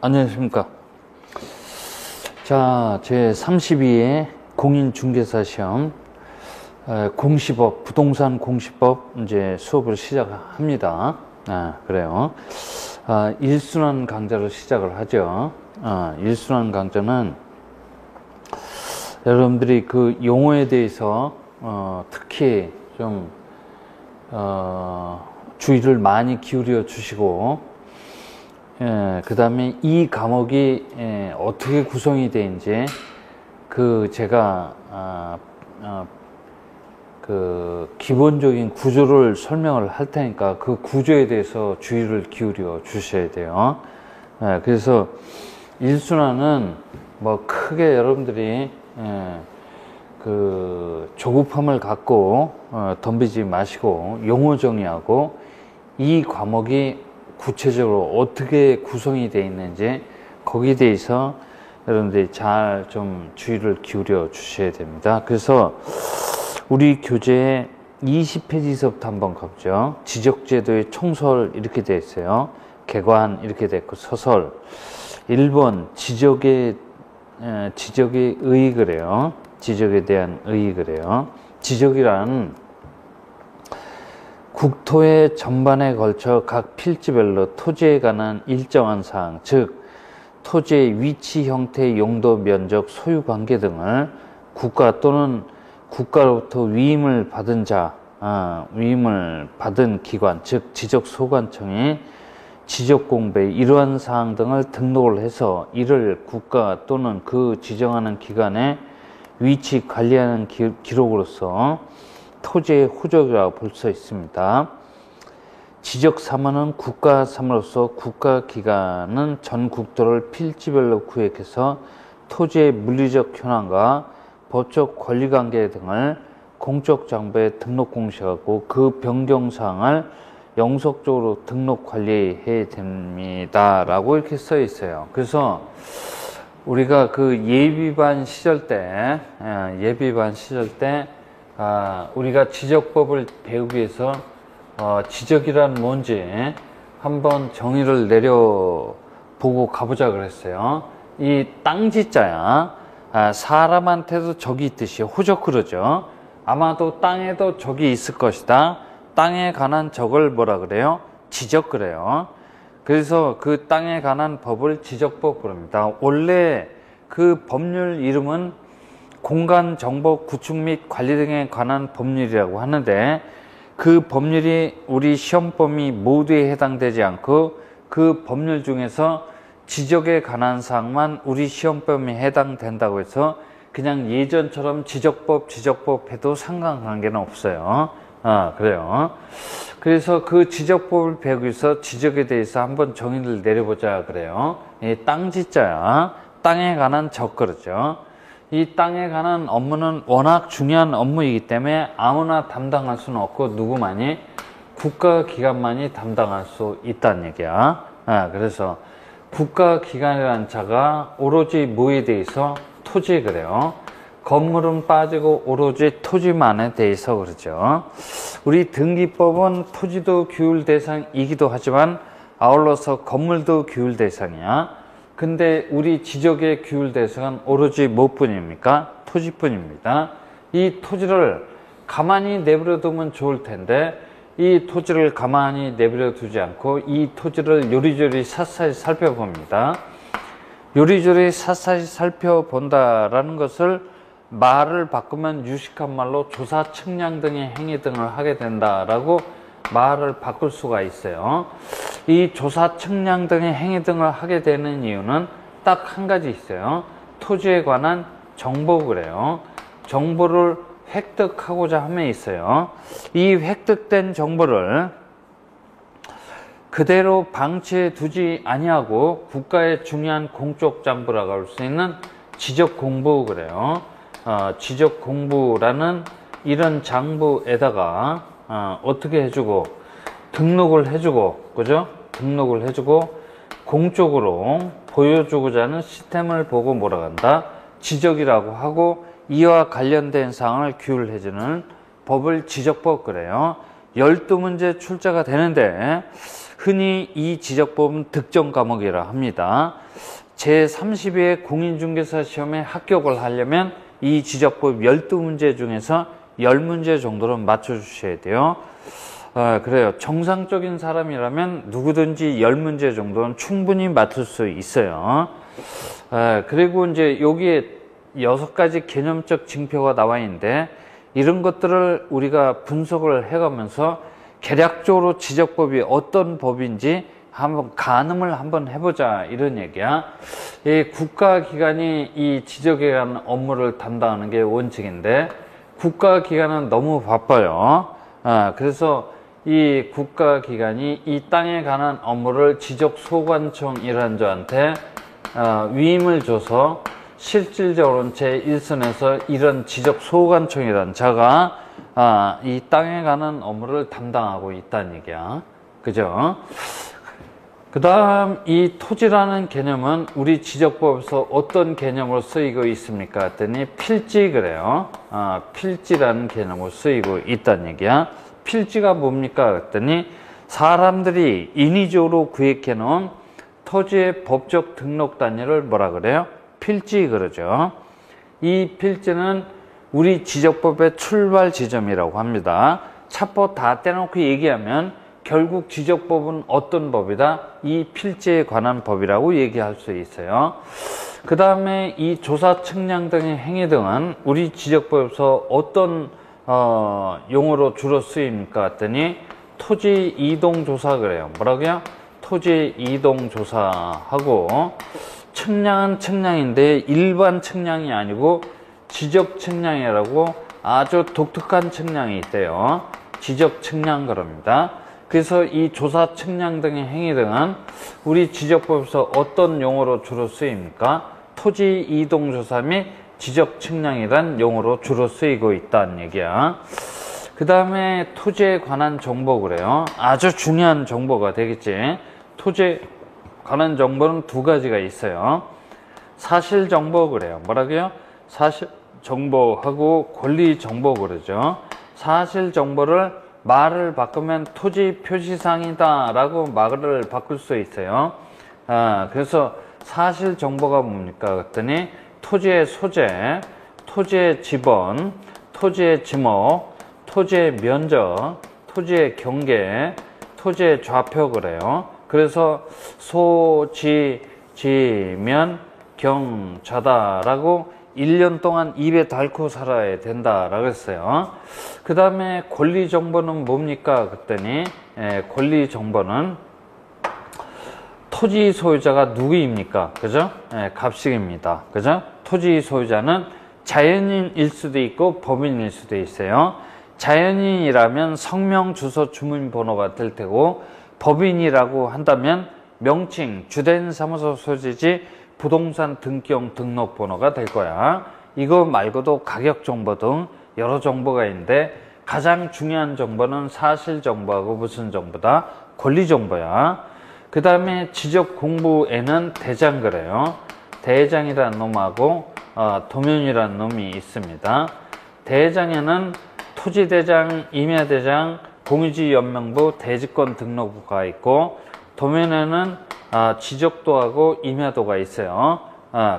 안녕하십니까. 자, 제 32회 공인중개사 시험 공시법, 부동산 공시법 이제 수업을 시작합니다. 그래요. 1순환 강좌를 시작을 하죠. 1순환 강좌는 여러분들이 그 용어에 대해서 특히 좀 주의를 많이 기울여 주시고, 그 다음에 이 과목이 어떻게 구성이 되는지 제가 그 기본적인 구조를 설명을 할 테니까 그 구조에 대해서 주의를 기울여 주셔야 돼요. 그래서 1순환은 뭐 크게 여러분들이 그 조급함을 갖고 덤비지 마시고 용어 정의하고 이 과목이 구체적으로 어떻게 구성이 되어 있는지 거기에 대해서 여러분들이 잘 좀 주의를 기울여 주셔야 됩니다. 그래서 우리 교재에 20페이지서부터 한번 가보죠. 지적제도의 총설 이렇게 되어 있어요. 개관 이렇게 되어 있고 서설 1번 지적의 의의 그래요. 지적에 대한 의의 그래요. 지적이란 국토의 전반에 걸쳐 각 필지별로 토지에 관한 일정한 사항, 즉 토지의 위치, 형태, 용도, 면적, 소유 관계 등을 국가 또는 국가로부터 위임을 받은 자, 위임을 받은 기관, 즉 지적소관청이 지적공부에 이러한 사항 등을 등록을 해서 이를 국가 또는 그 지정하는 기관의 위치 관리하는 기록으로서 토지의 호적이라고 볼 수 있습니다. 지적사무는 국가사무로서 국가기관은 전 국토를 필지별로 구획해서 토지의 물리적 현황과 법적 권리관계 등을 공적 정보에 등록 공시하고 그 변경사항을 영속적으로 등록 관리해야 됩니다. 라고 이렇게 써 있어요. 그래서 우리가 그 예비반 시절 때 우리가 지적법을 배우기 위해서 지적이란 뭔지 한번 정의를 내려보고 가보자 그랬어요. 이 땅지자야. 사람한테도 적이 있듯이 호적 그러죠. 아마도 땅에도 적이 있을 것이다. 땅에 관한 적을 뭐라 그래요? 지적 그래요. 그래서 그 땅에 관한 법을 지적법 그럽니다. 원래 그 법률 이름은 공간 정보 구축 및 관리 등에 관한 법률이라고 하는데 그 법률이 우리 시험 범위 모두에 해당되지 않고 그 법률 중에서 지적에 관한 사항만 우리 시험 범위에 해당된다고 해서 그냥 예전처럼 지적법 해도 상관관계는 없어요. 그래요. 그래서 그 지적법을 배우기 위해서 지적에 대해서 한번 정의를 내려보자 그래요. 이 땅지자야. 땅에 관한 적 그러죠. 이 땅에 관한 업무는 워낙 중요한 업무이기 때문에 아무나 담당할 수는 없고 누구만이 국가기관만이 담당할 수 있다는 얘기야. 그래서 국가기관이라는 자가 오로지 뭐에 대해서 토지에 그래요. 건물은 빠지고 오로지 토지만에 대해서 그러죠. 우리 등기법은 토지도 규율 대상이기도 하지만 아울러서 건물도 규율 대상이야. 근데 우리 지적의 규율 대상은 오로지 무엇뿐입니까? 토지뿐입니다. 이 토지를 가만히 내버려 두면 좋을 텐데 이 토지를 가만히 내버려 두지 않고 이 토지를 요리조리 샅샅이 살펴봅니다. 요리조리 샅샅이 살펴본다라는 것을 말을 바꾸면 유식한 말로 조사, 측량 등의 행위 등을 하게 된다라고 말을 바꿀 수가 있어요. 이 조사, 측량 등의 행위 등을 하게 되는 이유는 딱 한 가지 있어요. 토지에 관한 정보 그래요. 정보를 획득하고자 함에 있어요. 이 획득된 정보를 그대로 방치해 두지 아니하고 국가의 중요한 공적 장부라고 할 수 있는 지적 공부 그래요. 지적 공부라는 이런 장부에다가 어떻게 해주고 등록을 해주고 그죠? 등록을 해주고 공적으로 보여주고자 하는 시스템을 보고 뭐라고 한다? 지적이라고 하고 이와 관련된 사항을 규율해주는 법을 지적법 그래요. 12문제 출제가 되는데 흔히 이 지적법은 득점 과목이라 합니다. 제32회 공인중개사 시험에 합격을 하려면 이 지적법 12문제 중에서 10문제 정도는 맞춰주셔야 돼요. 그래요. 정상적인 사람이라면 누구든지 10문제 정도는 충분히 맞출 수 있어요. 그리고 이제 여기에 6가지 개념적 징표가 나와 있는데 이런 것들을 우리가 분석을 해가면서 개략적으로 지적법이 어떤 법인지 한번 가늠을 한번 해보자 이런 얘기야. 이 국가기관이 이 지적에 관한 업무를 담당하는 게 원칙인데 국가기관은 너무 바빠요. 그래서 이 국가기관이 이 땅에 관한 업무를 지적소관청이라는 자한테 위임을 줘서 실질적으로는 제1선에서 이런 지적소관청이라는 자가 이 땅에 관한 업무를 담당하고 있다는 얘기야. 그죠? 그 다음 이 토지라는 개념은 우리 지적법에서 어떤 개념으로 쓰이고 있습니까? 했더니 필지 그래요. 필지라는 개념으로 쓰이고 있다는 얘기야. 필지가 뭡니까? 했더니 사람들이 인위적으로 구획해 놓은 토지의 법적 등록 단위를 뭐라 그래요? 필지 그러죠. 이 필지는 우리 지적법의 출발 지점이라고 합니다. 첩보 다 떼놓고 얘기하면 결국 지적법은 어떤 법이다? 이 필지에 관한 법이라고 얘기할 수 있어요. 그 다음에 이 조사, 측량 등의 행위 등은 우리 지적법에서 어떤 용어로 주로 쓰입니까? 했더니 토지 이동 조사 그래요. 뭐라고요? 토지 이동 조사하고 측량은 측량인데 일반 측량이 아니고 지적 측량이라고 아주 독특한 측량이 있대요. 지적 측량 그럽니다. 그래서 이 조사, 측량 등의 행위 등은 우리 지적법에서 어떤 용어로 주로 쓰입니까? 토지 이동 조사 및 지적 측량이란 용어로 주로 쓰이고 있다는 얘기야. 그 다음에 토지에 관한 정보 그래요. 아주 중요한 정보가 되겠지. 토지에 관한 정보는 두 가지가 있어요. 사실 정보 그래요. 뭐라고요? 사실 정보하고 권리 정보 그러죠. 사실 정보를 말을 바꾸면 토지 표시상이다 라고 말을 바꿀 수 있어요. 그래서 사실 정보가 뭡니까? 그랬더니 토지의 소재, 토지의 지번, 토지의 지목, 토지의 면적, 토지의 경계, 토지의 좌표 그래요. 그래서 소, 지, 면, 경, 좌다라고 1년 동안 입에 닳고 살아야 된다라고 했어요. 그 다음에 권리 정보는 뭡니까? 그랬더니 권리 정보는 토지 소유자가 누구입니까? 그죠? 갑식입니다. 그죠? 토지 소유자는 자연인일 수도 있고 법인일 수도 있어요. 자연인이라면 성명, 주소, 주민번호가 될 테고 법인이라고 한다면 명칭, 주된 사무소 소재지, 부동산 등기용 등록번호가 될 거야. 이거 말고도 가격 정보 등 여러 정보가 있는데 가장 중요한 정보는 사실 정보하고 무슨 정보다? 권리 정보야. 그 다음에 지적 공부에는 대장 그래요. 대장이라는 놈하고 도면이라는 놈이 있습니다. 대장에는 토지대장, 임야대장, 공유지연명부, 대지권 등록부가 있고 도면에는 지적도하고 임야도가 있어요.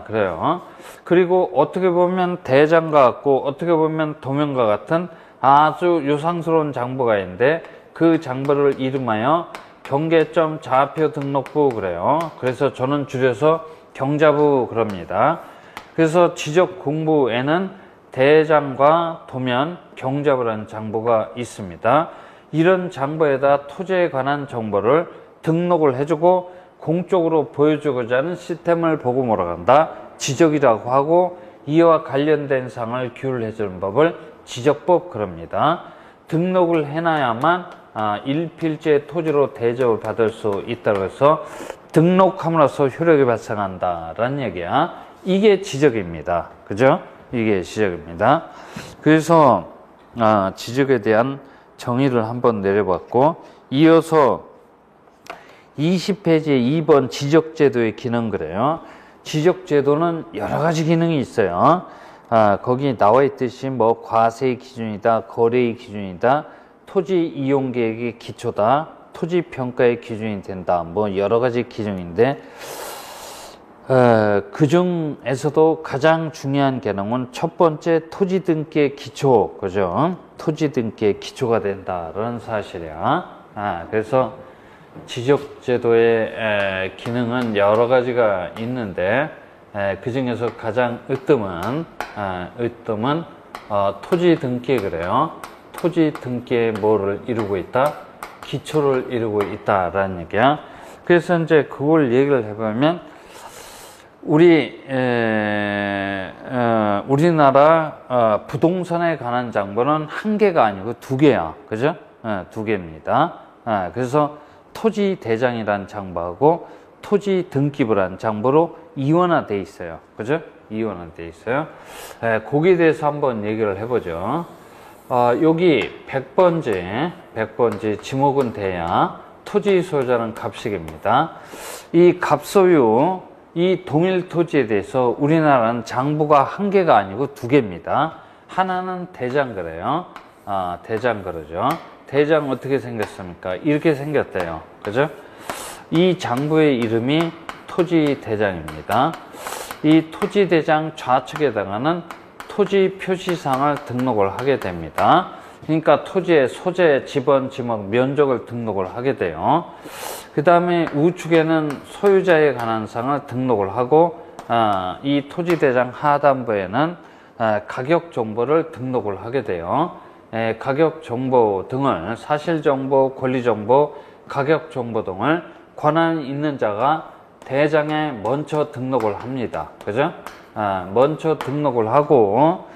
그래요. 그리고 어떻게 보면 대장과 같고 어떻게 보면 도면과 같은 아주 요상스러운 장부가 있는데 그 장부를 이름하여 경계점 좌표 등록부 그래요. 그래서 저는 줄여서 경자부 그럽니다. 그래서 지적 공부에는 대장과 도면, 경자부라는 장부가 있습니다. 이런 장부에다 토지에 관한 정보를 등록을 해주고 공적으로 보여주고자 하는 시스템을 보고 뭐라고 한다? 지적이라고 하고 이와 관련된 사항을 규율해주는 법을 지적법 그럽니다. 등록을 해놔야만 1필지의 토지로 대접을 받을 수 있다고 해서 등록함으로써 효력이 발생한다라는 얘기야. 이게 지적입니다. 그죠? 이게 지적입니다. 그래서 지적에 대한 정의를 한번 내려봤고 이어서 20페이지 2번 지적제도의 기능 그래요. 지적제도는 여러 가지 기능이 있어요. 거기 나와 있듯이 뭐 과세의 기준이다, 거래의 기준이다, 토지 이용 계획의 기초다, 토지 평가의 기준이 된다. 뭐 여러 가지 기준인데 그 중에서도 가장 중요한 개념은 첫 번째 토지 등기의 기초, 그죠? 토지 등기의 기초가 된다라는 사실이야. 그래서 지적제도의 기능은 여러 가지가 있는데 그 중에서 가장 으뜸은 토지 등기 그래요. 토지 등기에 뭐를 이루고 있다? 기초를 이루고 있다라는 얘기야. 그래서 이제 그걸 얘기를 해보면 우리나라 부동산에 관한 장부는 한 개가 아니고 두 개야, 그죠? 두 개입니다. 그래서 토지 대장이라는 장부하고 토지 등기부라는 장부로 이원화돼 있어요, 그죠? 이원화돼 있어요. 거기에 대해서 한번 얘기를 해보죠. 여기 100번지 지목은 돼야 토지 소유자는 갑식입니다. 이 갑소유, 이 동일 토지에 대해서 우리나라는 장부가 한 개가 아니고 두 개입니다. 하나는 대장거래요. 대장거래죠. 대장 어떻게 생겼습니까? 이렇게 생겼대요. 그죠? 이 장부의 이름이 토지 대장입니다. 이 토지 대장 좌측에다가는 토지 표시상을 등록을 하게 됩니다. 그러니까 토지의 소재, 지번, 지목, 면적을 등록을 하게 돼요. 그 다음에 우측에는 소유자에 관한 사항을 등록을 하고 이 토지 대장 하단부에는 가격 정보를 등록을 하게 돼요. 가격 정보 등을 사실 정보, 권리 정보, 가격 정보 등을 권한 있는 자가 대장에 먼저 등록을 합니다. 그죠? 먼저 등록을 하고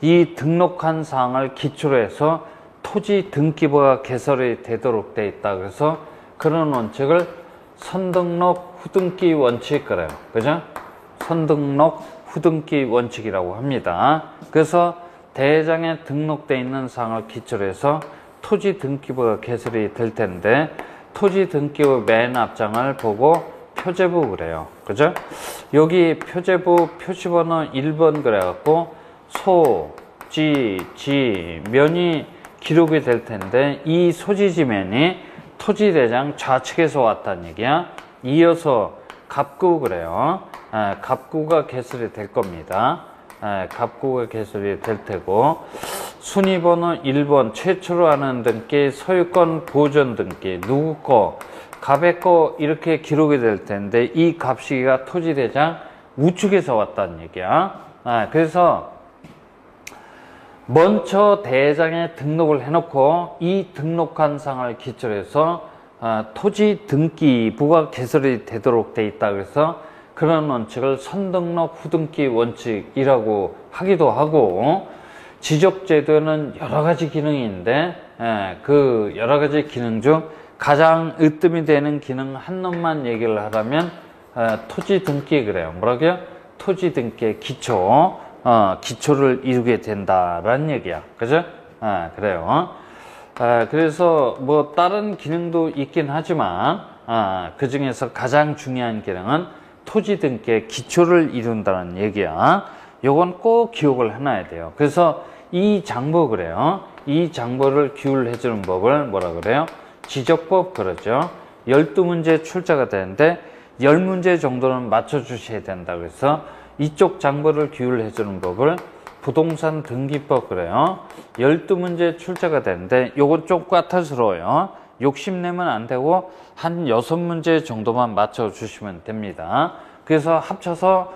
이 등록한 사항을 기초로 해서 토지 등기부가 개설이 되도록 되어 있다. 그래서 그런 원칙을 선등록 후등기 원칙 그래요. 그죠? 선등록 후등기 원칙이라고 합니다. 그래서 대장에 등록되어 있는 사항을 기초로 해서 토지 등기부가 개설이 될 텐데 토지 등기부 맨 앞장을 보고 표제부 그래요. 그죠? 여기 표제부 표시번호 1번 그래갖고 소, 지, 면이 기록이 될 텐데 이 소지지면이 토지대장 좌측에서 왔다는 얘기야. 이어서 갑구 그래요. 갑구가 개설이 될 겁니다. 갑구가 개설이 될 테고 순위번호 1번 최초로 하는 등기, 소유권 보존 등기, 누구 거, 갑의 거 이렇게 기록이 될 텐데 이 갑시기가 토지대장 우측에서 왔다는 얘기야. 그래서 먼저 대장에 등록을 해놓고 이 등록한 사항을 기초로 해서 토지 등기부가 개설이 되도록 돼 있다. 그래서 그런 원칙을 선등록 후등기 원칙이라고 하기도 하고 지적제도에는 여러 가지 기능이 있는데 그 여러 가지 기능 중 가장 으뜸이 되는 기능 한 놈만 얘기를 하라면 토지 등기 그래요. 뭐라고요? 토지 등기의 기초. 기초를 이루게 된다라는 얘기야. 그죠? 그래요. 그래서 뭐 다른 기능도 있긴 하지만 그 중에서 가장 중요한 기능은 토지 등기의 기초를 이룬다는 얘기야. 요건 꼭 기억을 해놔야 돼요. 그래서 이 장부 그래요. 이 장부를 규율해 주는 법을 뭐라 그래요? 지적법 그러죠. 12문제 출제가 되는데 10문제 정도는 맞춰 주셔야 된다. 그래서 이쪽 장부를 규율해 주는 법을 부동산 등기법 그래요. 12문제 출제가 되는데 요건 좀 까탈스러워요. 욕심내면 안 되고 한 6문제 정도만 맞춰 주시면 됩니다. 그래서 합쳐서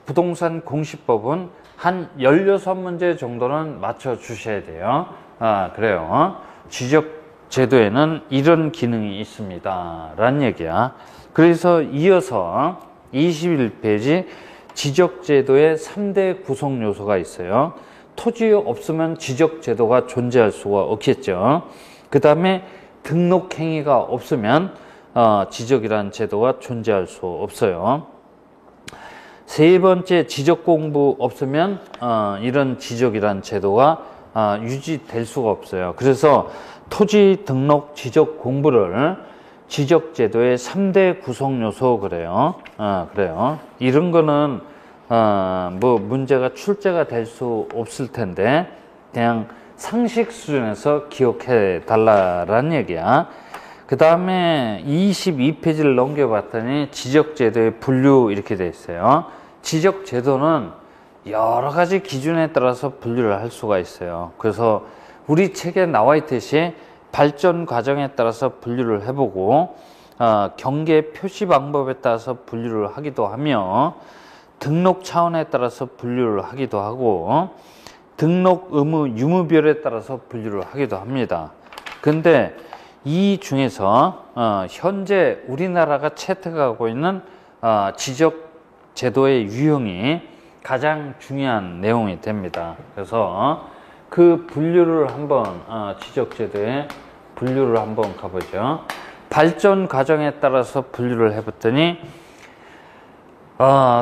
부동산 공시법은 한 16문제 정도는 맞춰 주셔야 돼요. 그래요. 지적제도에는 이런 기능이 있습니다 라는 얘기야. 그래서 이어서 21페이지 지적제도의 3대 구성 요소가 있어요. 토지 없으면 지적제도가 존재할 수가 없겠죠. 그 다음에 등록행위가 없으면 지적이라는 제도가 존재할 수 없어요. 세 번째, 지적공부 없으면 이런 지적이라는 제도가 유지될 수가 없어요. 그래서 토지 등록 지적공부를 지적제도의 3대 구성요소 그래요. 그래요. 이런 거는 뭐 문제가 출제가 될 수 없을 텐데 그냥 상식 수준에서 기억해 달라라는 얘기야. 그 다음에 22페이지를 넘겨봤더니 지적제도의 분류 이렇게 돼 있어요. 지적제도는 여러 가지 기준에 따라서 분류를 할 수가 있어요. 그래서 우리 책에 나와 있듯이 발전 과정에 따라서 분류를 해보고 경계 표시 방법에 따라서 분류를 하기도 하며 등록 차원에 따라서 분류를 하기도 하고 등록 의무 유무별에 따라서 분류를 하기도 합니다. 근데 이 중에서 현재 우리나라가 채택하고 있는 지적 제도의 유형이 가장 중요한 내용이 됩니다. 그래서 그 분류를 한번 지적 제도의 분류를 한번 가보죠. 발전 과정에 따라서 분류를 해봤더니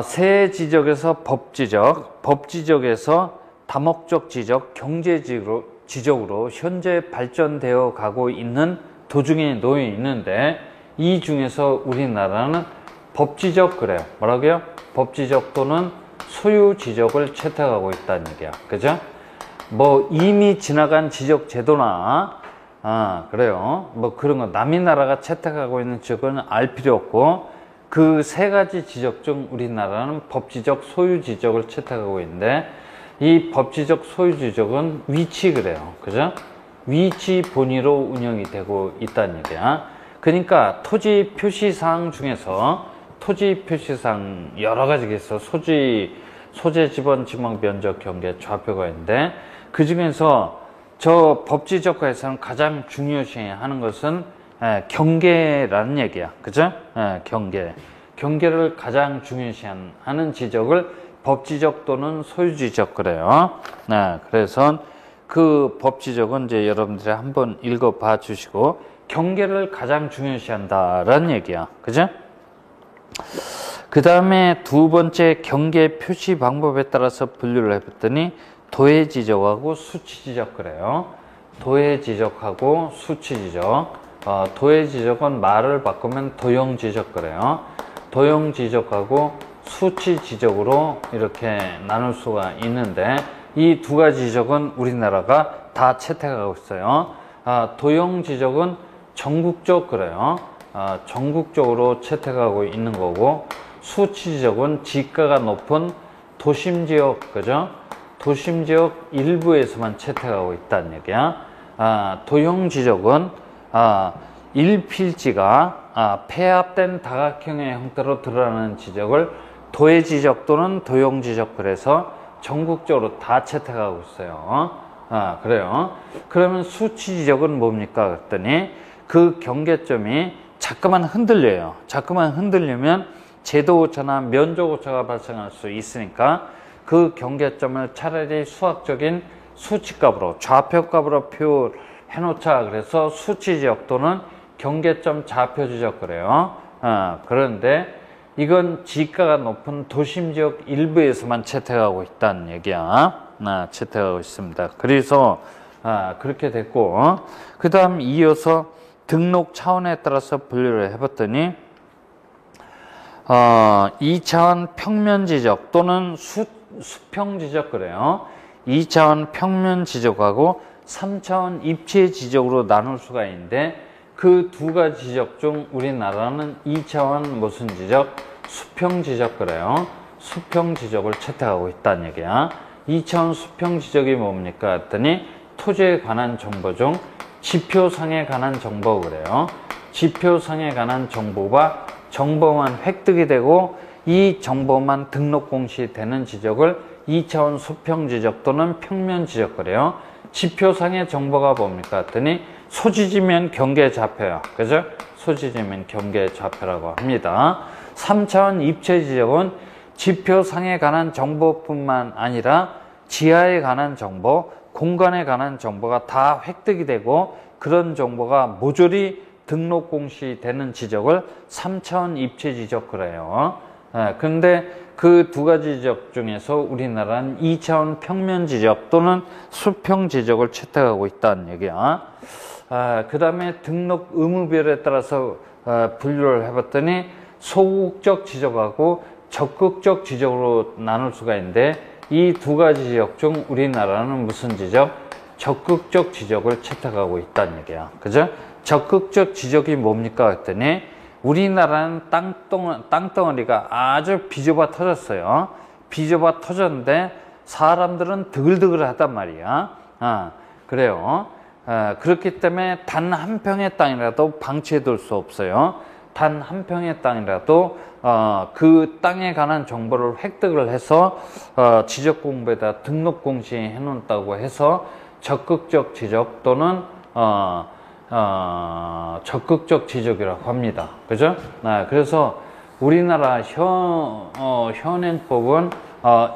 세지적에서 법지적, 법지적에서 다목적 지적, 경제지적으로 현재 발전되어 가고 있는 도중에 놓여 있는데 이 중에서 우리나라는 법지적 그래요. 뭐라고요? 법지적 또는 소유지적을 채택하고 있다는 얘기야. 그죠? 뭐 이미 지나간 지적 제도나 그래요. 뭐 그런 거 남의 나라가 채택하고 있는 지적은 알 필요 없고 그 세 가지 지적 중 우리나라는 법지적 소유지적을 채택하고 있는데 이 법지적 소유지적은 위치 그래요. 그죠? 위치 본위로 운영이 되고 있다는 얘기야. 그러니까 토지 표시사항 중에서 토지 표시사항 여러 가지가 있어. 소재, 지번, 지목, 면적, 경계, 좌표가 있는데 그 중에서 저 법지적과에서는 가장 중요시하는 것은 경계라는 얘기야. 그죠? 경계를 가장 중요시하는 지적을 법지적 또는 소유지적 그래요. 그래서 그 법지적은 이제 여러분들이 한번 읽어봐 주시고 경계를 가장 중요시한다라는 얘기야. 그죠? 그 다음에 두 번째 경계 표시 방법에 따라서 분류를 해봤더니 도해지적하고 수치지적 그래요. 도해지적하고 수치지적. 도해지적은 말을 바꾸면 도형지적 그래요. 도형지적하고 수치지적으로 이렇게 나눌 수가 있는데 이 두 가지 지적은 우리나라가 다 채택하고 있어요. 도형지적은 전국적 그래요. 전국적으로 채택하고 있는 거고 수치지적은 지가가 높은 도심지역 그죠? 도심지역 일부에서만 채택하고 있다는 얘기야. 도형지적은 일필지가 폐합된 다각형의 형태로 드러나는 지적을 도해지적 또는 도형지적 그래서 전국적으로 다 채택하고 있어요. 그래요. 그러면 수치지적은 뭡니까? 그랬더니 그 경계점이 자꾸만 흔들려요. 자꾸만 흔들리면 제도오차나 면적오차가 발생할 수 있으니까 그 경계점을 차라리 수학적인 수치값으로 좌표값으로 표현해 놓자. 그래서 수치지적 또는 경계점 좌표지적 그래요. 그런데 이건 지가가 높은 도심지역 일부에서만 채택하고 있다는 얘기야. 채택하고 있습니다. 그래서 그렇게 됐고 그 다음 이어서 등록 차원에 따라서 분류를 해봤더니 2차원 평면지적 또는 수평지적 그래요. 2차원 평면지적하고 3차원 입체지적으로 나눌 수가 있는데 그 두 가지 지적 중 우리나라는 2차원 무슨 지적? 수평지적 그래요. 수평지적을 채택하고 있다는 얘기야. 2차원 수평지적이 뭡니까? 했더니 토지에 관한 정보 중 지표상에 관한 정보 그래요. 지표상에 관한 정보만 획득이 되고 이 정보만 등록 공시되는 지적을 2차원 수평지적 또는 평면지적 그래요. 지표상의 정보가 뭡니까? 했더니 소지지면 경계좌표야. 그죠? 소지지면 경계좌표라고 합니다. 3차원 입체지적은 지표상에 관한 정보뿐만 아니라 지하에 관한 정보, 공간에 관한 정보가 다 획득이 되고 그런 정보가 모조리 등록 공시되는 지적을 3차원 입체지적 그래요. 그런데 그 두 가지 지적 중에서 우리나라는 2차원 평면지적 또는 수평지적을 채택하고 있다는 얘기야. 그 다음에 등록 의무별에 따라서 분류를 해봤더니 소극적 지적하고 적극적 지적으로 나눌 수가 있는데 이 두 가지 지적 중 우리나라는 무슨 지적? 적극적 지적을 채택하고 있다는 얘기야. 그죠? 적극적 지적이 뭡니까 했더니 우리나라는 땅덩어리가 아주 비좁아 터졌어요. 비좁아 터졌는데 사람들은 드글드글 하단 말이야. 그래요. 그렇기 때문에 단 한 평의 땅이라도 방치해둘 수 없어요. 단 한 평의 땅이라도 그 땅에 관한 정보를 획득을 해서 지적공부에다 등록 공시해 놓는다고 해서 적극적 지적 또는 적극적 지적이라고 합니다. 그죠? 그래서 우리나라 현행법은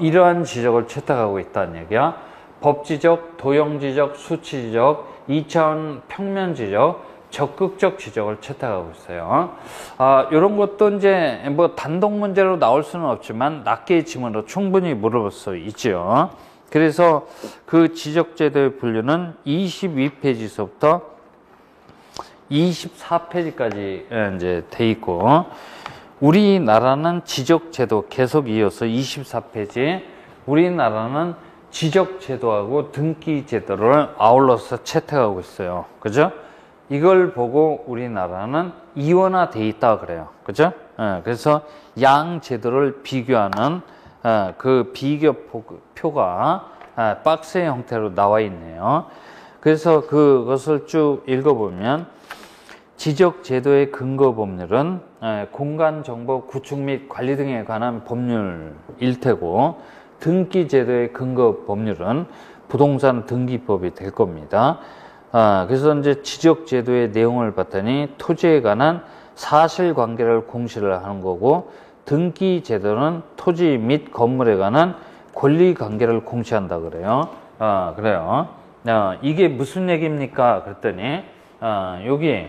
이러한 지적을 채택하고 있다는 얘기야. 법지적, 도형지적, 수치지적, 2차원 평면지적, 적극적 지적을 채택하고 있어요. 이런 것도 이제 뭐 단독 문제로 나올 수는 없지만 낱개의 지문으로 충분히 물어볼 수 있죠. 그래서 그 지적제도의 분류는 22페이지서부터 24페이지까지 이제 돼 있고, 우리나라는 지적제도 계속 이어서 24페이지, 우리나라는 지적제도하고 등기제도를 아울러서 채택하고 있어요. 그죠? 이걸 보고 우리나라는 이원화돼 있다 그래요. 그죠? 그래서 양 제도를 비교하는 그 비교표가 박스의 형태로 나와 있네요. 그래서 그것을 쭉 읽어보면 지적제도의 근거법률은 공간정보 구축 및 관리 등에 관한 법률일 테고, 등기제도의 근거법률은 부동산 등기법이 될 겁니다. 그래서 이제 지적제도의 내용을 봤더니 토지에 관한 사실관계를 공시를 하는 거고, 등기제도는 토지 및 건물에 관한 권리관계를 공시한다 그래요. 그래요. 이게 무슨 얘기입니까? 그랬더니 여기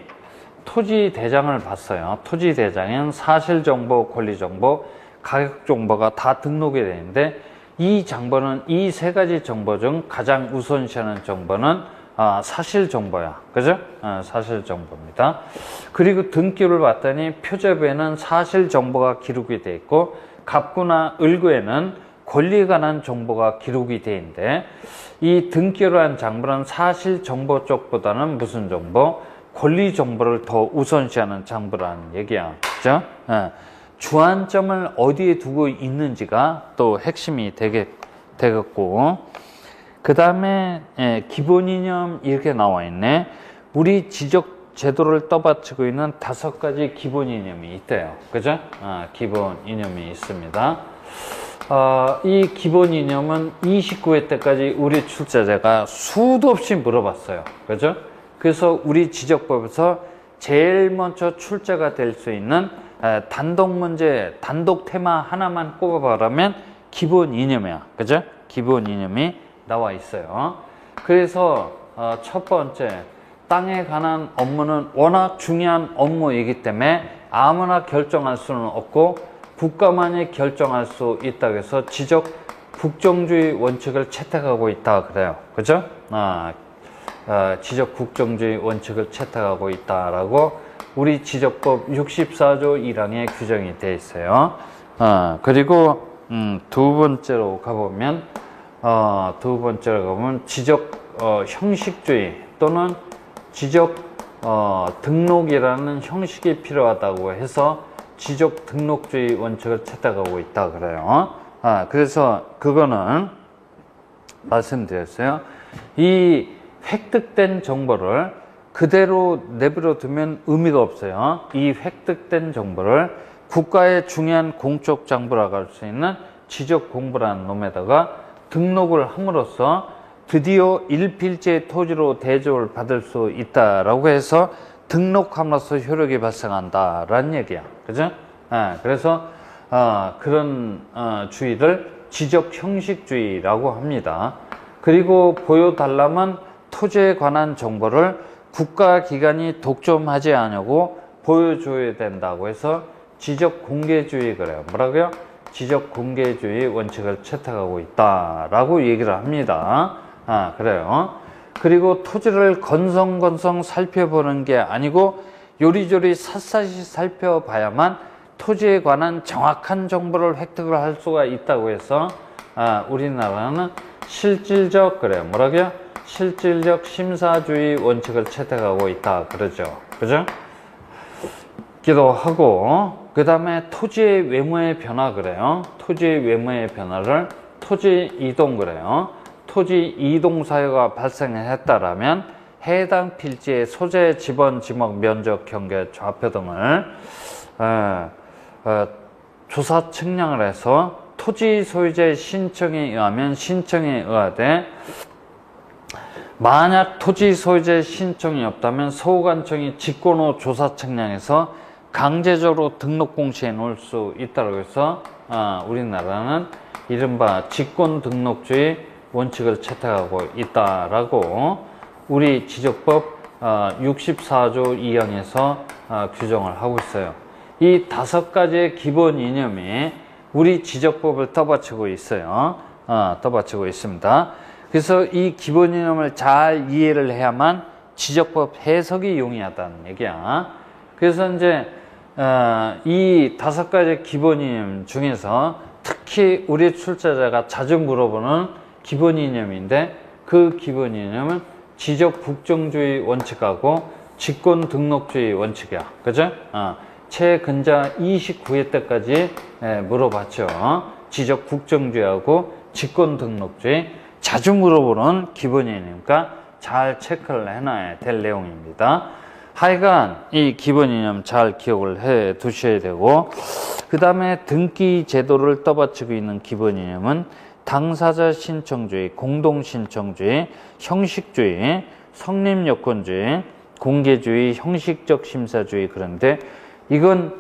토지 대장을 봤어요. 토지 대장엔 사실정보, 권리정보, 가격정보가 다 등록이 되는데, 이 정보는 이 세 가지 정보 중 가장 우선시하는 정보는 사실정보야. 그죠? 사실정보입니다. 그리고 등기를 봤더니 표제부에는 사실정보가 기록이 되어 있고, 갑구나 을구에는 권리에 관한 정보가 기록이 되어 있는데, 이 등기로 한 장부는 사실정보 쪽보다는 무슨 정보? 권리 정보를 더 우선시하는 장부라는 얘기야. 그죠? 주안점을 어디에 두고 있는지가 또 핵심이 되겠고, 그 다음에 기본 이념 이렇게 나와 있네. 우리 지적 제도를 떠받치고 있는 5가지 기본 이념이 있대요. 그죠? 기본 이념이 있습니다. 이 기본 이념은 29회 때까지 우리 출제자가 수도 없이 물어봤어요. 그죠? 그래서 우리 지적법에서 제일 먼저 출제가 될 수 있는 단독 문제, 단독 테마 하나만 꼽아보라면 기본 이념이야. 그죠? 기본 이념이 나와 있어요. 그래서 첫 번째, 땅에 관한 업무는 워낙 중요한 업무이기 때문에 아무나 결정할 수는 없고 국가만이 결정할 수 있다고 해서 지적 국정주의 원칙을 채택하고 있다 그래요. 그죠? 지적 국정주의 원칙을 채택하고 있다라고 우리 지적법 64조 1항에 규정이 되어 있어요. 그리고 두 번째로 가보면 지적 형식주의 또는 지적 등록이라는 형식이 필요하다고 해서 지적 등록주의 원칙을 채택하고 있다 그래요. 그래서 그거는 말씀드렸어요. 이 획득된 정보를 그대로 내버려 두면 의미가 없어요. 이 획득된 정보를 국가의 중요한 공적 장부라고 할 수 있는 지적 공부라는 놈에다가 등록을 함으로써 드디어 일필제 토지로 대조를 받을 수 있다라고 해서 등록함으로써 효력이 발생한다라는 얘기야. 그죠? 그래서 그런 주의를 지적 형식주의라고 합니다. 그리고 보여달라면 토지에 관한 정보를 국가기관이 독점하지 않으려고 보여줘야 된다고 해서 지적 공개주의 그래요. 뭐라고요? 지적 공개주의 원칙을 채택하고 있다라고 얘기를 합니다. 그래요. 그리고 토지를 건성건성 살펴보는 게 아니고 요리조리 샅샅이 살펴봐야만 토지에 관한 정확한 정보를 획득을 할 수가 있다고 해서 우리나라는 실질적 그래요. 뭐라고요? 실질적 심사주의 원칙을 채택하고 있다 그러죠. 그죠? 기도 하고, 그 다음에 토지의 외모의 변화 그래요. 토지의 외모의 변화를 토지 이동 그래요. 토지 이동 사유가 발생했다라면 해당 필지의 소재, 지번, 지목, 면적, 경계, 좌표 등을 조사 측량을 해서 토지 소유자의 신청에 의하면 신청에 의하되, 만약 토지 소유자의 신청이 없다면 서구관청이 직권 후 조사 측량해서 강제적으로 등록 공시해 놓을 수 있다고 해서 우리나라는 이른바 직권 등록주의 원칙을 채택하고 있다라고 우리 지적법 64조 2항에서 규정을 하고 있어요. 이 5가지의 기본 이념이 우리 지적법을 떠받치고 있어요. 떠받치고 있습니다. 그래서 이 기본 이념을 잘 이해를 해야만 지적법 해석이 용이하다는 얘기야. 그래서 이제 이 5가지 기본 이념 중에서 특히 우리 출제자가 자주 물어보는 기본 이념인데, 그 기본 이념은 지적 국정주의 원칙하고 직권 등록주의 원칙이야. 그죠? 최근자 29회 때까지 물어봤죠. 지적 국정주의하고 직권 등록주의 자주 물어보는 기본 이념이니까 잘 체크를 해놔야 될 내용입니다. 하여간 이 기본 이념 잘 기억을 해 두셔야 되고, 그 다음에 등기 제도를 떠받치고 있는 기본 이념은 당사자 신청주의, 공동신청주의, 형식주의, 성립요건주의, 공개주의, 형식적 심사주의. 그런데 이건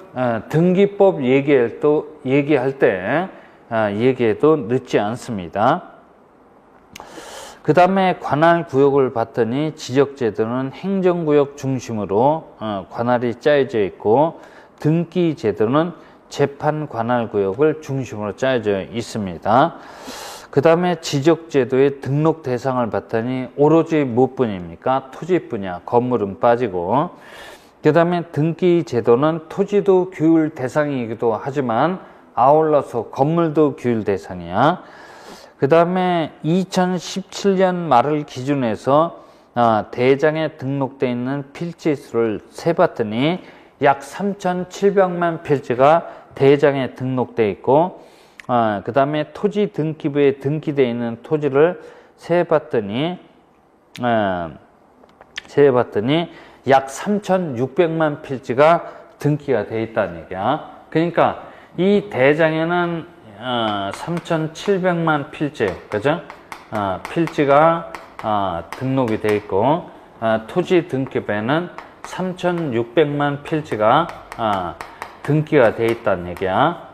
등기법 얘기할 때 얘기해도 늦지 않습니다. 그 다음에 관할구역을 봤더니 지적제도는 행정구역 중심으로 관할이 짜여져 있고, 등기제도는 재판 관할구역을 중심으로 짜여져 있습니다. 그 다음에 지적제도의 등록 대상을 봤더니 오로지 무엇뿐입니까? 토지뿐이야. 건물은 빠지고. 그 다음에 등기제도는 토지도 규율 대상이기도 하지만 아울러서 건물도 규율 대상이야. 그 다음에 2017년 말을 기준해서 대장에 등록되어 있는 필지 수를 세봤더니 약 3,700만 필지가 대장에 등록되어 있고, 그 다음에 토지 등기부에 등기되어 있는 토지를 세봤더니 약 3,600만 필지가 등기가 되어 있다는 얘기야. 그러니까 이 대장에는 3,700만 필지, 그죠? 필지가 등록이 되어 있고, 토지 등기부에는 3,600만 필지가 등기가 되어 있다는 얘기야.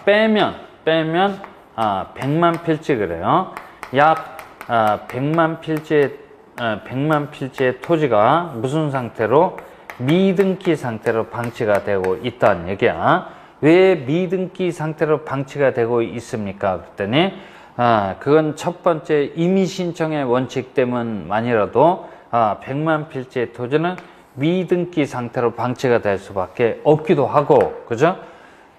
빼면 100만 필지 그래요. 약 100만 필지의 토지가 무슨 상태로? 미등기 상태로 방치가 되고 있다는 얘기야. 왜 미등기 상태로 방치가 되고 있습니까? 그랬더니 그건 첫 번째 임의신청의 원칙 때문만이라도 100만 필지의 토지는 미등기 상태로 방치가 될 수밖에 없기도 하고, 그죠?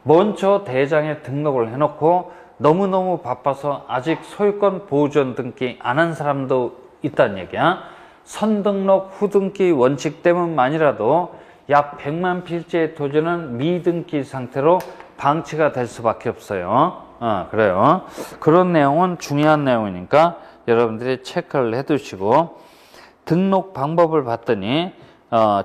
먼저 대장에 등록을 해놓고 너무너무 바빠서 아직 소유권 보존 등기 안 한 사람도 있다는 얘기야. 선등록 후등기 원칙 때문만이라도 약 100만 필지의 토지는 미등기 상태로 방치가 될 수밖에 없어요. 그래요. 그런 내용은 중요한 내용이니까 여러분들이 체크를 해 두시고, 등록 방법을 봤더니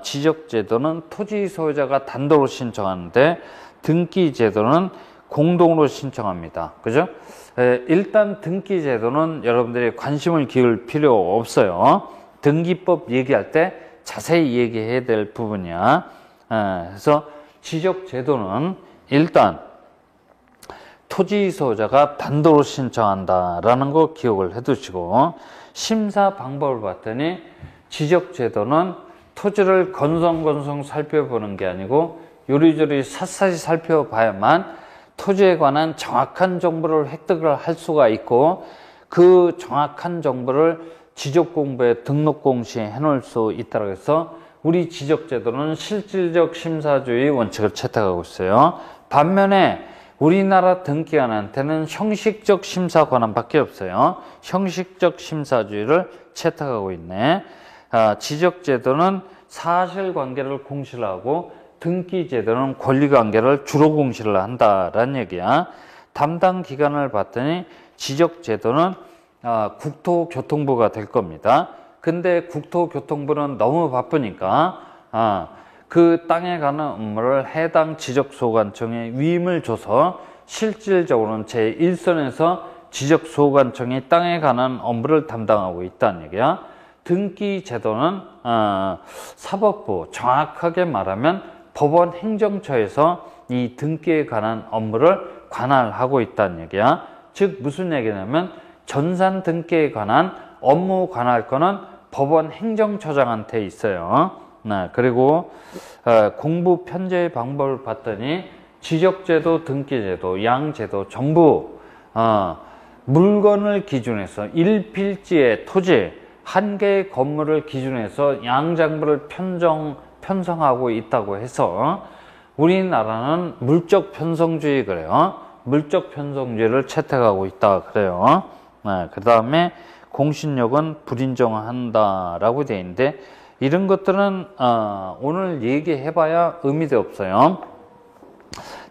지적제도는 토지 소유자가 단독으로 신청하는데 등기제도는 공동으로 신청합니다. 그죠? 일단 등기제도는 여러분들이 관심을 기울 필요 없어요. 등기법 얘기할 때 자세히 얘기해야 될 부분이야. 그래서 지적제도는 일단 토지 소유자가 단독으로 신청한다라는 거 기억을 해 두시고, 심사 방법을 봤더니 지적제도는 토지를 건성건성 살펴보는 게 아니고 요리조리 샅샅이 살펴봐야만 토지에 관한 정확한 정보를 획득을 할 수가 있고, 그 정확한 정보를 지적공부에 등록 공시해 놓을 수 있다고 해서 우리 지적제도는 실질적 심사주의 원칙을 채택하고 있어요. 반면에 우리나라 등기관한테는 형식적 심사 권한밖에 없어요. 형식적 심사주의를 채택하고 있네. 지적제도는 사실관계를 공시를 하고 등기제도는 권리관계를 주로 공시를 한다라는 얘기야. 담당 기관을 봤더니 지적제도는 국토교통부가 될 겁니다. 근데 국토교통부는 너무 바쁘니까 그 땅에 가는 업무를 해당 지적소관청에 위임을 줘서 실질적으로는 제1선에서 지적소관청이 땅에 관한 업무를 담당하고 있다는 얘기야. 등기제도는 사법부, 정확하게 말하면 법원 행정처에서 이 등기에 관한 업무를 관할하고 있다는 얘기야. 즉 무슨 얘기냐면 전산 등기에 관한 업무 관할권은 법원 행정처장한테 있어요. 그리고 공부 편제의 방법을 봤더니 지적제도, 등기제도, 양제도 전부 물건을 기준해서 일필지의 토지 한 개의 건물을 기준해서 양장부를 편성하고 있다고 해서 우리나라는 물적 편성주의 그래요. 물적 편성주의를 채택하고 있다 그래요. 그 다음에 공신력은 불인정한다라고 되어 있는데 이런 것들은 오늘 얘기해봐야 의미도 없어요.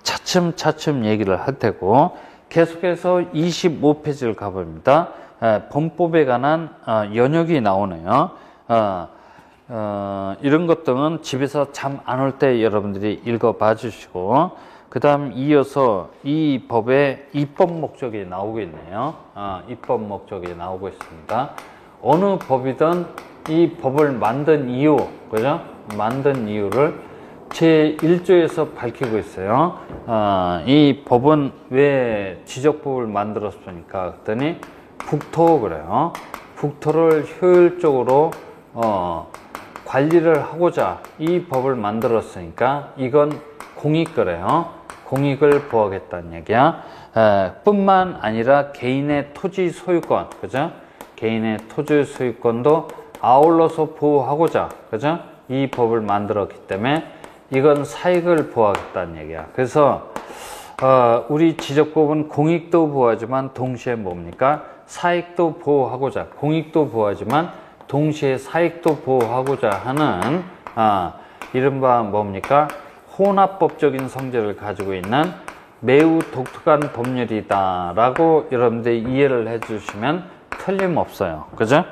차츰차츰 얘기를 할 테고 계속해서 25페이지를 가봅니다. 범법에 관한 연역이 나오네요. 이런 것들은 집에서 잠 안 올 때 여러분들이 읽어봐 주시고 그 다음 이어서 이 법의 입법 목적이 나오고 있네요. 입법 목적이 나오고 있습니다. 어느 법이든 이 법을 만든 이유, 그죠? 만든 이유를 제1조에서 밝히고 있어요. 이 법은 왜 지적법을 만들었습니까? 그랬더니 국토 그래요. 국토를 효율적으로 관리를 하고자 이 법을 만들었으니까 이건 공익 그래요. 공익을 보호하겠다는 얘기야. 뿐만 아니라 개인의 토지 소유권, 그죠? 개인의 토지 소유권도 아울러서 보호하고자, 그죠? 이 법을 만들었기 때문에 이건 사익을 보호하겠다는 얘기야. 그래서 우리 지적법은 공익도 보호하지만 동시에 뭡니까? 사익도 보호하고자, 공익도 보호하지만 동시에 사익도 보호하고자 하는 이른바 뭡니까? 혼합법적인 성질을 가지고 있는 매우 독특한 법률이다 라고 여러분들이 이해를 해 주시면 틀림없어요. 그죠?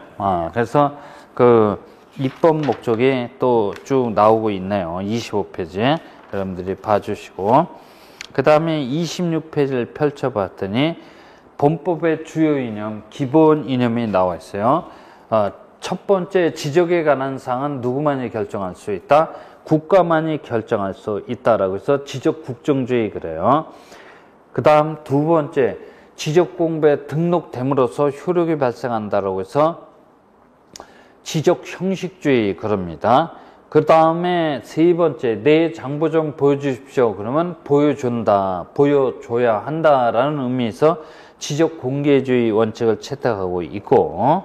그래서 그 입법 목적이 또 쭉 나오고 있네요. 25페이지에 여러분들이 봐주시고 그 다음에 26페이지를 펼쳐봤더니 본법의 주요 이념, 기본 이념이 나와 있어요. 첫 번째, 지적에 관한 사항은 누구만이 결정할 수 있다? 국가만이 결정할 수 있다라고 해서 지적 국정주의 그래요. 그 다음 두 번째, 지적 공부에 등록됨으로써 효력이 발생한다라고 해서 지적 형식주의 그럽니다. 그 다음에 세 번째, 내 장부 좀 보여주십시오. 그러면 보여준다, 보여줘야 한다라는 의미에서 지적 공개주의 원칙을 채택하고 있고,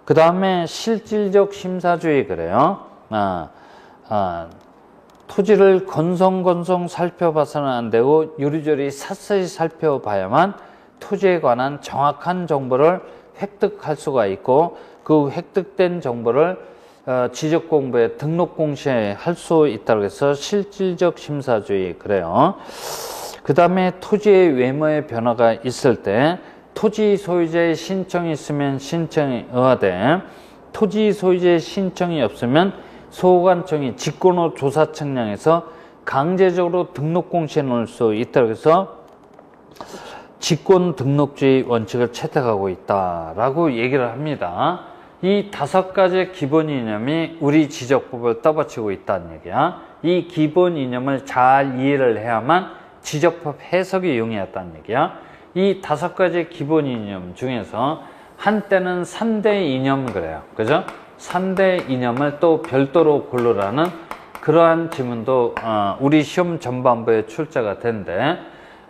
그 다음에 실질적 심사주의 그래요. 토지를 건성건성 살펴봐서는 안 되고 요리조리 샅샅이 살펴봐야만 토지에 관한 정확한 정보를 획득할 수가 있고 그 획득된 정보를 지적 공부에 등록 공시할 수 있다고 해서 실질적 심사주의 그래요. 그 다음에 토지의 외모의 변화가 있을 때 토지 소유자의 신청이 있으면 신청이 의하되 토지 소유자의 신청이 없으면 소관청이 직권호 조사 측량해서 강제적으로 등록 공시해 놓을 수 있다고 해서 직권 등록주의 원칙을 채택하고 있다라고 얘기를 합니다. 이 5가지 기본 이념이 우리 지적법을 떠받치고 있다는 얘기야. 이 기본 이념을 잘 이해를 해야만 지적법 해석이 용이하다는 얘기야. 이 5가지 기본 이념 중에서 한때는 3대 이념 그래요. 그죠? 3대 이념을 또 별도로 고르라는 그러한 지문도 우리 시험 전반부에 출제가 된대.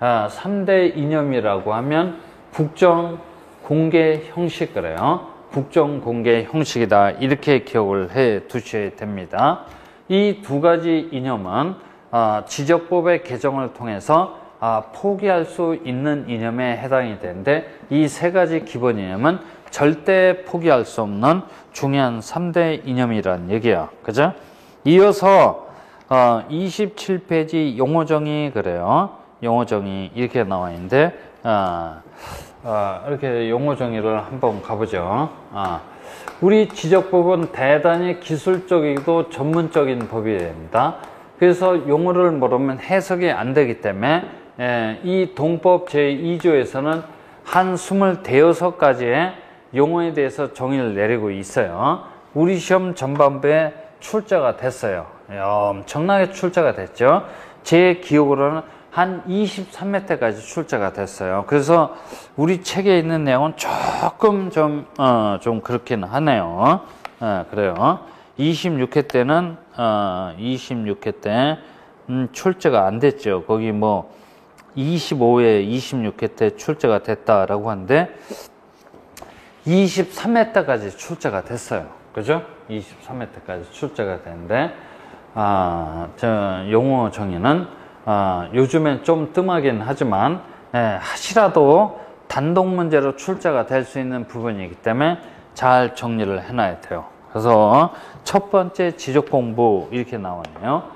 3대 이념이라고 하면 국정, 공개, 형식 그래요. 국정, 공개, 형식이다. 이렇게 기억을 해 두셔야 됩니다. 이 2가지 이념은 지적법의 개정을 통해서 포기할 수 있는 이념에 해당이 되는데, 이 세 가지 기본 이념은 절대 포기할 수 없는 중요한 3대 이념이라는 얘기야. 그죠? 이어서 27페이지 용어정의 그래요. 용어정의 이렇게 나와 있는데, 이렇게 용어정의를 한번 가보죠. 우리 지적법은 대단히 기술적이고 전문적인 법이 됩니다. 그래서 용어를 모르면 해석이 안 되기 때문에 이 동법 제2조에서는 한 26가지의 용어에 대해서 정의를 내리고 있어요. 우리 시험 전반부에 출제가 됐어요. 엄청나게 출제가 됐죠. 제 기억으로는 한 23회때까지 출제가 됐어요. 그래서 우리 책에 있는 내용은 조금 좀 그렇긴 하네요. 그래요. 26회 때는 26회 때 출제가 안 됐죠. 거기 뭐 25회, 26회 때 출제가 됐다라고 하는데 23회 때까지 출제가 됐어요. 그죠? 23회 때까지 출제가 됐는데 용어 정의는 요즘엔 좀 뜸하긴 하지만 하시라도 단독 문제로 출제가 될 수 있는 부분이기 때문에 잘 정리를 해놔야 돼요. 그래서 첫 번째 지적 공부 이렇게 나오네요.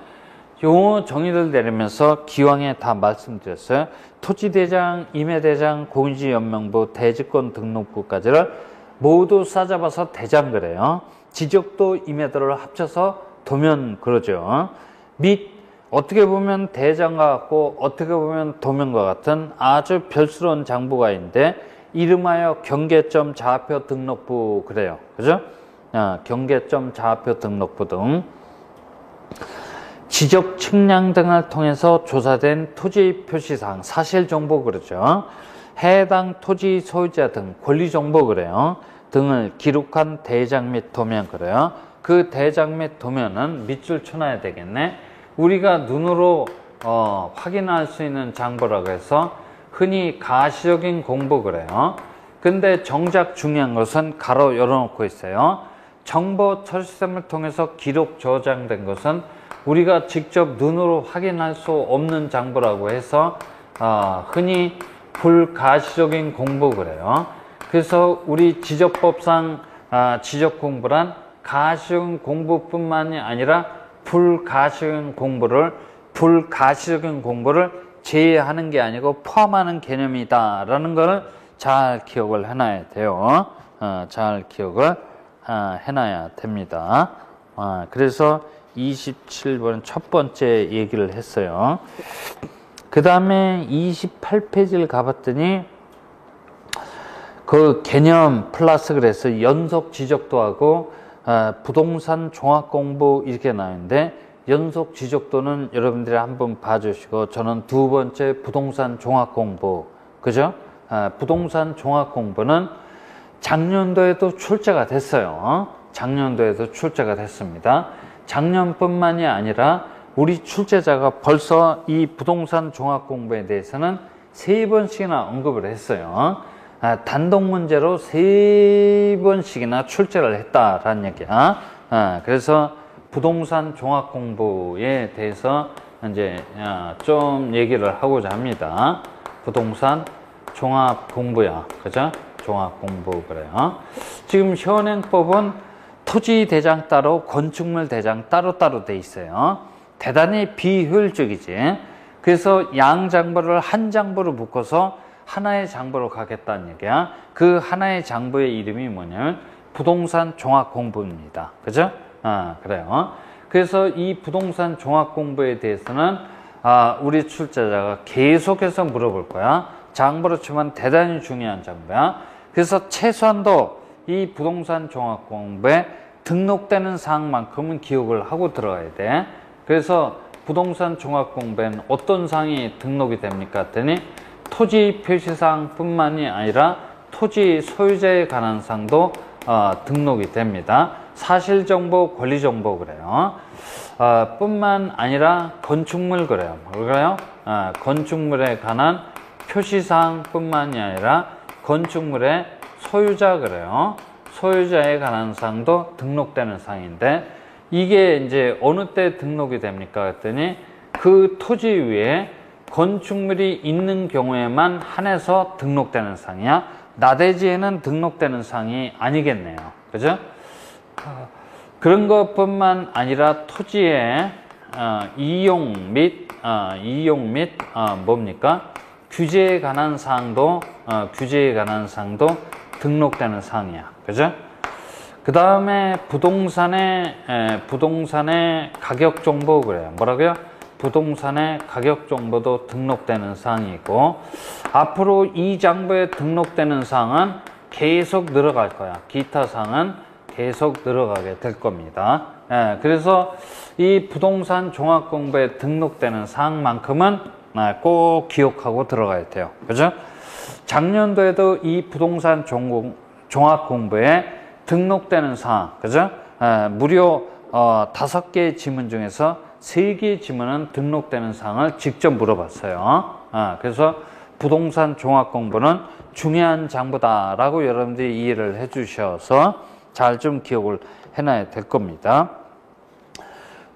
용어 정의를 내리면서 기왕에 다 말씀드렸어요. 토지대장, 임야대장, 공유지연명부, 대지권 등록부까지를 모두 싸잡아서 대장 그래요. 지적도 임야도를 합쳐서 도면 그러죠. 및 어떻게 보면 대장과 같고 어떻게 보면 도면과 같은 아주 별스러운 장부가 있는데 이름하여 경계점 좌표 등록부 그래요. 그죠? 경계점 좌표 등록부 등 지적 측량 등을 통해서 조사된 토지 표시사항 사실정보 그러죠. 해당 토지 소유자 등 권리정보 그래요. 등을 기록한 대장 및 도면 그래요. 그 대장 및 도면은 밑줄 쳐놔야 되겠네. 우리가 눈으로 확인할 수 있는 장부라고 해서 흔히 가시적인 공부 그래요. 근데 정작 중요한 것은 가로 열어놓고 있어요. 정보 처리시스템을 통해서 기록 저장된 것은 우리가 직접 눈으로 확인할 수 없는 장부라고 해서 흔히 불가시적인 공부 그래요. 그래서 우리 지적법상 지적 공부란 가시적인 공부뿐만이 아니라 불가시적인 공부를 제외하는 게 아니고 포함하는 개념이다라는 것을 잘 기억을 해놔야 돼요. 잘 기억을 해놔야 됩니다. 그래서 27번 첫 번째 얘기를 했어요. 그 다음에 28페이지를 가봤더니 그 개념 플러스 그래서 연속 지적도 하고 부동산 종합 공부 이렇게 나오는데 연속 지적도는 여러분들이 한번 봐주시고 저는 두 번째 부동산 종합 공부 그죠? 부동산 종합 공부는 작년도에도 출제가 됐어요. 작년도에도 출제가 됐습니다. 작년뿐만이 아니라 우리 출제자가 벌써 이 부동산 종합 공부에 대해서는 3번씩이나 언급을 했어요. 단독 문제로 3번씩이나 출제를 했다라는 얘기야. 그래서 부동산 종합 공부에 대해서 이제 좀 얘기를 하고자 합니다. 부동산 종합 공부야. 그죠? 종합 공부 그래요. 지금 현행법은 토지 대장 따로 건축물 대장 따로따로 돼 있어요. 대단히 비효율적이지. 그래서 양 장부를 한 장부로 묶어서 하나의 장부로 가겠다는 얘기야. 그 하나의 장부의 이름이 뭐냐면 부동산 종합 공부입니다. 그죠? 그래요. 그래서 이 부동산 종합 공부에 대해서는 우리 출제자가 계속해서 물어볼 거야. 장부로 치면 대단히 중요한 장부야. 그래서 최소한도 이 부동산 종합 공부에 등록되는 사항만큼은 기억을 하고 들어가야 돼. 그래서 부동산 종합 공부에는 어떤 사항이 등록이 됩니까? 했더니 토지 표시사항 뿐만이 아니라 토지 소유자에 관한 사항도 등록이 됩니다. 사실정보, 권리정보 그래요. 뿐만 아니라 건축물 그래요. 뭘까요? 건축물에 관한 표시사항 뿐만이 아니라 건축물의 소유자 그래요. 소유자에 관한 사항도 등록되는 사항인데 이게 이제 어느 때 등록이 됩니까? 했더니 그 토지 위에 건축물이 있는 경우에만 한해서 등록되는 사항이야. 나대지에는 등록되는 사항이 아니겠네요. 그죠? 그런 것뿐만 아니라 토지의 이용 및 뭡니까? 규제에 관한 사항도 등록되는 사항이야. 그죠? 그 다음에 부동산의 가격 정보 그래요. 뭐라고요? 부동산의 가격 정보도 등록되는 사항이고, 앞으로 이 장부에 등록되는 사항은 계속 늘어갈 거야. 기타 사항은 계속 늘어가게 될 겁니다. 그래서 이 부동산 종합공부에 등록되는 사항만큼은 꼭 기억하고 들어가야 돼요. 그죠? 작년도에도 이 부동산 종합공부에 등록되는 사항, 그죠? 무려 5개의 지문 중에서 3개의 지문은 등록되는 사항을 직접 물어봤어요. 그래서 부동산 종합공부는 중요한 장부다라고 여러분들이 이해를 해 주셔서 잘 좀 기억을 해놔야 될 겁니다.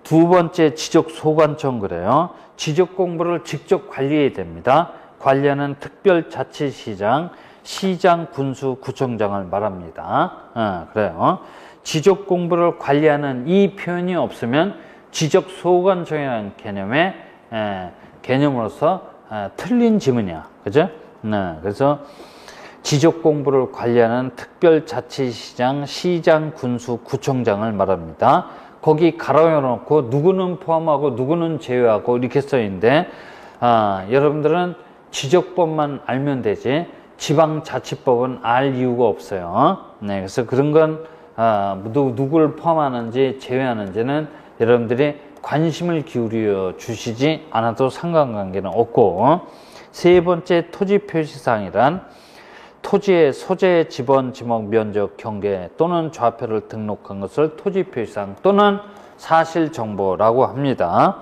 두 번째, 지적소관청 그래요. 지적공부를 직접 관리해야 됩니다. 관리하는 특별자치시장, 시장, 군수, 구청장을 말합니다. 그래요. 지적공부를 관리하는 이 표현이 없으면 지적소관청이라는 개념으로서 틀린 지문이야. 그죠? 그래서 지적공부를 관리하는 특별자치시장, 시장, 군수, 구청장을 말합니다. 거기 가로열어놓고 누구는 포함하고 누구는 제외하고 이렇게 써있는데, 여러분들은 지적법만 알면 되지 지방자치법은 알 이유가 없어요. 그래서 그런 건 누구를 포함하는지 제외하는지는 여러분들이 관심을 기울여 주시지 않아도 상관관계는 없고, 세 번째, 토지표시사항이란 토지의 소재, 지번, 지목, 면적, 경계 또는 좌표를 등록한 것을 토지표시사항 또는 사실정보라고 합니다.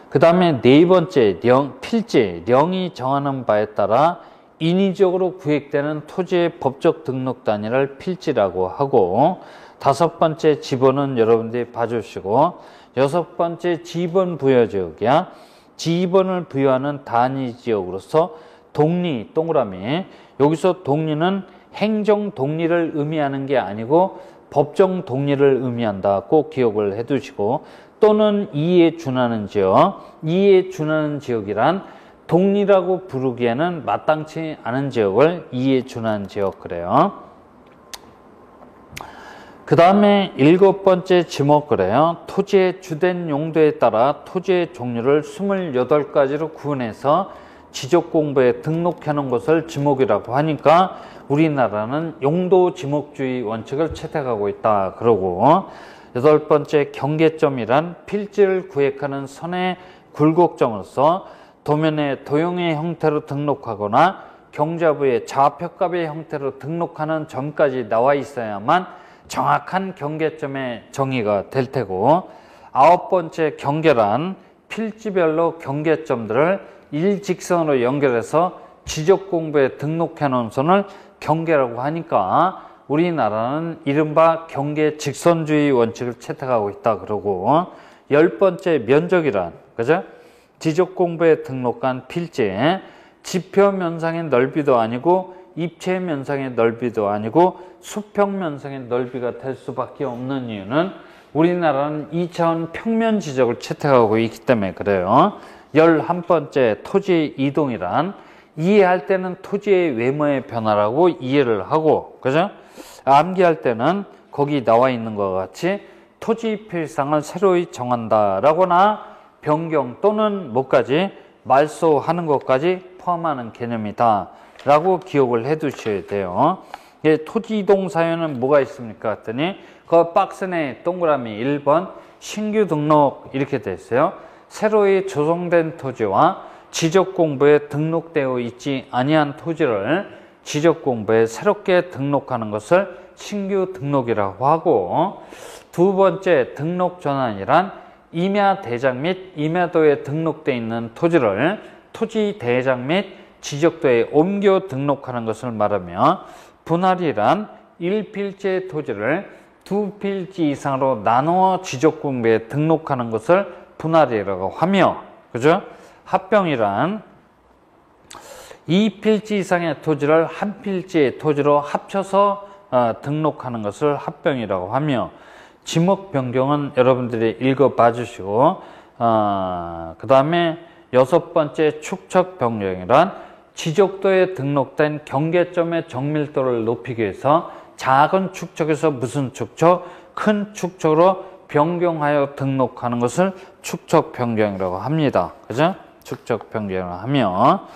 그 다음에 네 번째, 필지, 령이 정하는 바에 따라 인위적으로 구획되는 토지의 법적 등록 단위를 필지라고 하고, 다섯 번째, 지번은 여러분들이 봐주시고, 여섯 번째, 지번 부여지역이야. 지번을 부여하는 단위지역으로서 독리, 동그라미, 여기서 독리는 행정 독리를 의미하는 게 아니고 법정 독리를 의미한다. 꼭 기억을 해 두시고, 또는 이에 준하는 지역, 이에 준하는 지역이란 독리라고 부르기에는 마땅치 않은 지역을 이에 준하는 지역 그래요. 그 다음에 일곱 번째 지목 그래요. 토지의 주된 용도에 따라 토지의 종류를 28가지로 구분해서 지적공부에 등록해 놓은 것을 지목이라고 하니까 우리나라는 용도 지목주의 원칙을 채택하고 있다 그러고, 여덟 번째, 경계점이란 필지를 구획하는 선의 굴곡점으로서 도면의 도형의 형태로 등록하거나 경자부의 좌표값의 형태로 등록하는 점까지 나와 있어야만 정확한 경계점의 정의가 될 테고, 아홉 번째, 경계란 필지별로 경계점들을 일직선으로 연결해서 지적공부에 등록해 놓은 선을 경계라고 하니까 우리나라는 이른바 경계 직선주의 원칙을 채택하고 있다 그러고, 열 번째, 면적이란, 그죠? 지적공부에 등록한 필지, 지표면상의 넓이도 아니고 입체면상의 넓이도 아니고 수평면상의 넓이가 될 수밖에 없는 이유는 우리나라는 2차원 평면 지적을 채택하고 있기 때문에 그래요. 11번째, 토지 이동이란 이해할 때는 토지의 외모의 변화라고 이해를 하고, 그죠? 암기할 때는 거기 나와 있는 것과 같이 토지 표시상을 새로이 정한다라거나 변경 또는 뭐까지 말소하는 것까지 포함하는 개념이다 라고 기억을 해 두셔야 돼요. 토지 이동 사유는 뭐가 있습니까? 했더니 그 박스 내 동그라미 1번 신규 등록 이렇게 돼 있어요. 새로이 조성된 토지와 지적공부에 등록되어 있지 아니한 토지를 지적공부에 새롭게 등록하는 것을 신규 등록이라고 하고, 두 번째, 등록 전환이란 임야대장 및 임야도에 등록되어 있는 토지를 토지대장 및 지적도에 옮겨 등록하는 것을 말하며, 분할이란 1필지의 토지를 2필지 이상으로 나누어 지적공부에 등록하는 것을 분할이라고 하며, 그죠? 합병이란 2필지 이상의 토지를 한 필지의 토지로 합쳐서 등록하는 것을 합병이라고 하며, 지목 변경은 여러분들이 읽어봐 주시고, 그 다음에 6번째 축척 변경이란 지적도에 등록된 경계점의 정밀도를 높이기 위해서 작은 축척에서 무슨 축척, 큰 축척으로 변경하여 등록하는 것을 축척 변경이라고 합니다. 그죠? 축척 변경을 하며,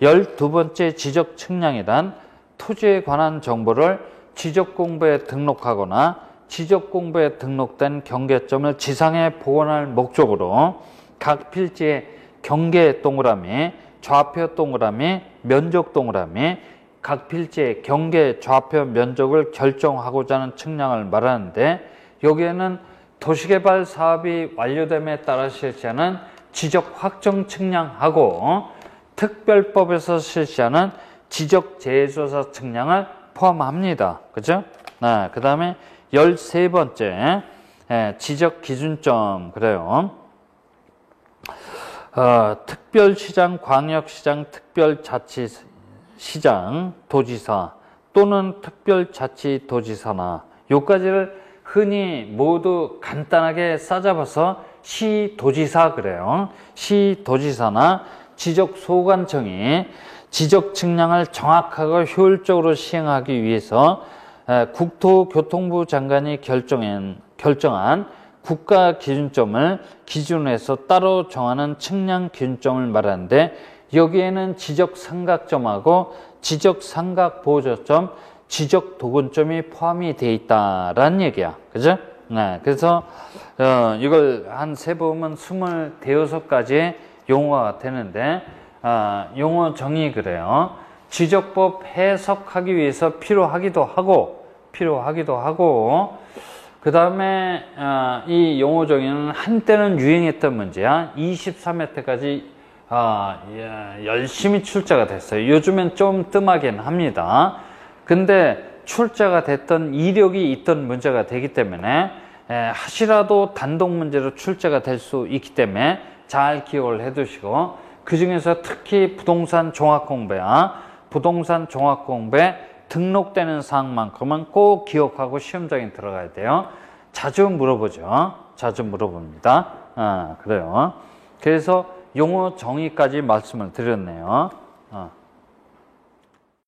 12번째 지적 측량이란 토지에 관한 정보를 지적공부에 등록하거나 지적공부에 등록된 경계점을 지상에 복원할 목적으로 각 필지의 경계 동그라미, 좌표 동그라미, 면적 동그라미, 각 필지의 경계, 좌표, 면적을 결정하고자 하는 측량을 말하는데, 여기에는 도시개발 사업이 완료됨에 따라 실시하는 지적 확정 측량하고 특별법에서 실시하는 지적 재조사 측량을 포함합니다. 그죠? 그 다음에 13번째 지적 기준점. 그래요. 특별시장, 광역시장, 특별자치시장, 도지사 또는 특별자치도지사나, 요까지를 흔히 모두 간단하게 싸잡아서 시도지사 그래요. 시도지사나 지적소관청이 지적 측량을 정확하고 효율적으로 시행하기 위해서 국토교통부 장관이 결정한 국가 기준점을 기준으로 해서 따로 정하는 측량 기준점을 말하는데, 여기에는 지적 삼각점하고 지적 삼각 보조점, 지적 도근점이 포함이 되어 있다라는 얘기야. 그죠? 그래서 이걸 한 세보면 26가지의 용어가 되는데, 용어 정의 그래요. 지적법 해석하기 위해서 필요하기도 하고, 그 다음에 이 용어 정의는 한때는 유행했던 문제야. 23회 때까지 열심히 출제가 됐어요. 요즘엔 좀 뜸하긴 합니다. 근데 출제가 됐던 이력이 있던 문제가 되기 때문에 하시라도 단독 문제로 출제가 될 수 있기 때문에 잘 기억을 해 두시고, 그 중에서 특히 부동산 종합공부야, 부동산 종합공부에 등록되는 사항만큼은 꼭 기억하고 시험장에 들어가야 돼요. 자주 물어보죠. 자주 물어봅니다. 그래요. 그래서 용어 정의까지 말씀을 드렸네요.